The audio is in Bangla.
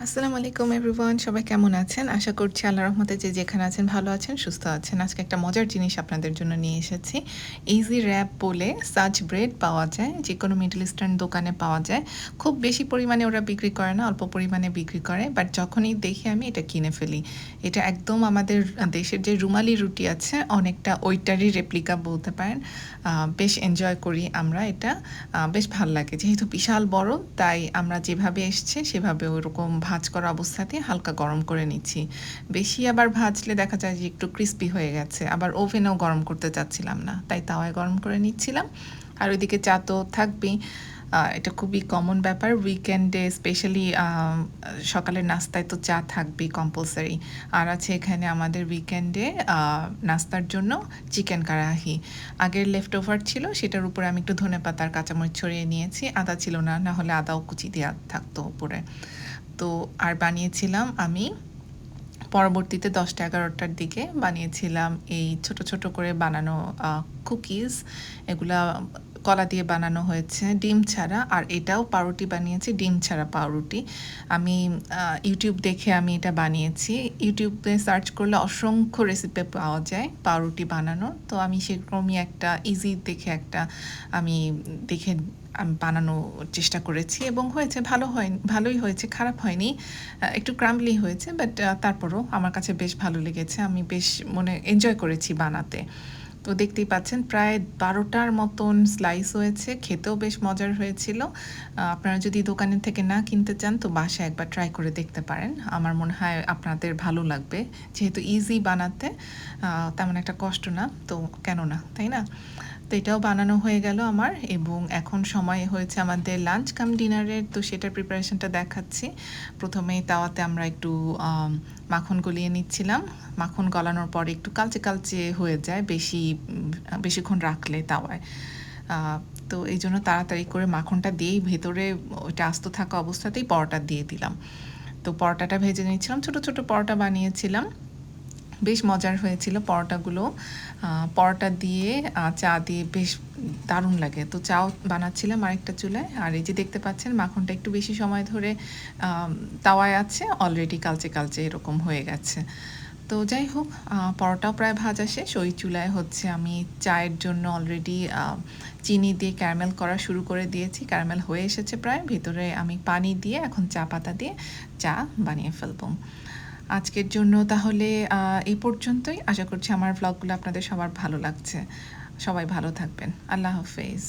আসসালামু আলাইকুম এভরিওয়ান, সবাই কেমন আছেন? আশা করছি আল্লাহর রহমতে যে যেখানে আছেন ভালো আছেন, সুস্থ আছেন। আজকে একটা মজার জিনিস আপনাদের জন্য নিয়ে এসেছি। ইজি র‍্যাপ বলে সাচ ব্রেড পাওয়া যায়। যেকোনো মিডল ইস্টার্ন দোকানে পাওয়া যায়। খুব বেশি পরিমাণে ওরা বিক্রি করে না, অল্প পরিমাণে বিক্রি করে। বাট যখনই দেখি আমি এটা কিনে ফেলি। এটা একদম আমাদের দেশের যে রুমালি রুটি আছে অনেকটা ওইটারই রেপ্লিকা বলতে পারেন। বেশ এনজয় করি আমরা এটা। বেশ ভাল লাগে। যেহেতু বিশাল বড় তাই আমরা যেভাবে এসছে সেভাবে ওরকম ভাঁজ করা অবস্থাতেই হালকা গরম করে নিচ্ছি। বেশি আবার ভাজলে দেখা যায় যে একটু ক্রিস্পি হয়ে গেছে। আবার ওভেনেও গরম করতে চাচ্ছিলাম না। তাই তাওয়ায় গরম করে নিচ্ছিলাম। আর ওইদিকে চা তো থাকবেই। এটা খুবই কমন ব্যাপার। উইকেন্ডে স্পেশালি সকালের নাস্তায় তো চা থাকবেই কম্পালসারি। আর আছে এখানে আমাদের উইকেন্ডে নাস্তার জন্য চিকেন কারাহি। আগের লেফট ওভার ছিল, সেটার উপরে আমি একটু ধনেপাতা আর কাঁচামরিচ ছড়িয়ে নিয়েছি। আদা ছিল না, না হলে আদাও কুচি দেওয়া থাকতো উপরে। তো আর বানিয়েছিলাম আমি পরবর্তীতে ১০টা-১১টার দিকে বানিয়েছিলাম এই ছোট, ছোট করে বানানো কুকিজ। এগুলা কলা দিয়ে বানানো হয়েছে ডিম ছাড়া। আর এটাও পাউরুটি বানিয়েছি, ডিম ছাড়া পাউরুটি। আমি YouTube দেখে আমি এটা বানিয়েছি। YouTube-এ সার্চ করলে অসংখ্য রেসিপি পাওয়া যায় পাউরুটি বানানোর। তো আমি সেরকমই একটা ইজি দেখে একটা আমি দেখে আমি বানানোর চেষ্টা করেছি এবং হয়েছে, ভালোই হয়েছে, খারাপ হয়নি। একটু ক্রাম্বলি হয়েছে বাট তারপরও আমার কাছে বেশ ভালো লেগেছে। আমি বেশ এনজয় করেছি বানাতে। তো দেখতেই পাচ্ছেন প্রায় ১২টার মতন স্লাইস হয়েছে। খেতেও বেশ মজার হয়েছিল। আপনারা যদি দোকানের থেকে না কিনতে চান তো বাসায় একবার ট্রাই করে দেখতে পারেন। আমার মনে হয় আপনাদের ভালো লাগবে। যেহেতু ইজি বানাতে, তেমন একটা কষ্ট না। তো কেন না, তাই না? তো এটাও বানানো হয়ে গেল আমার এবং এখন সময় হয়েছে আমাদের লাঞ্চ কাম ডিনারের। তো সেটার প্রিপারেশনটা দেখাচ্ছি। প্রথমেই তাওয়াতে আমরা একটু মাখন গলিয়ে নিচ্ছিলাম। মাখন গলানোর পরে একটু কালচে, কালচে হয়ে যায় বেশিক্ষণ রাখলে তাওয়ায়। তো এইজন্য তাড়াতাড়ি করে মাখনটা দিয়েই ভেতরে ওইটা আস্ত থাকা অবস্থাতেই পরোটা দিয়ে দিলাম। তো পরোটাটা ভেজে নিচ্ছিলাম। ছোট, ছোট পরোটা বানিয়েছিলাম। বেশ মজার হয়েছিল পরোটাগুলো। পরোটা দিয়ে চা দিয়ে বেশ দারুণ লাগে। তো চাও বানাচ্ছিলাম আরেকটা চুলায়। আর এই যে দেখতে পাচ্ছেন মাখনটা একটু বেশি সময় ধরে তাওয়ায় আছে। অলরেডি কালচে, কালচে এরকম হয়ে গেছে। তো যাই হোক, পরোটাও প্রায় ভাজা শেষ। ওই চুলায় হচ্ছে আমি চায়ের জন্য অলরেডি চিনি দিয়ে ক্যারামেল করা শুরু করে দিয়েছি। ক্যারামেল হয়ে এসেছে প্রায়। ভেতরে আমি পানি দিয়ে এখন চা পাতা দিয়ে চা বানিয়ে ফেলবো। আজকের জন্য তাহলে এই পর্যন্তই। আশা করছি আমার ভ্লগগুলো আপনাদের সবার ভালো লাগছে। সবাই ভালো থাকবেন। আল্লাহ হাফেজ।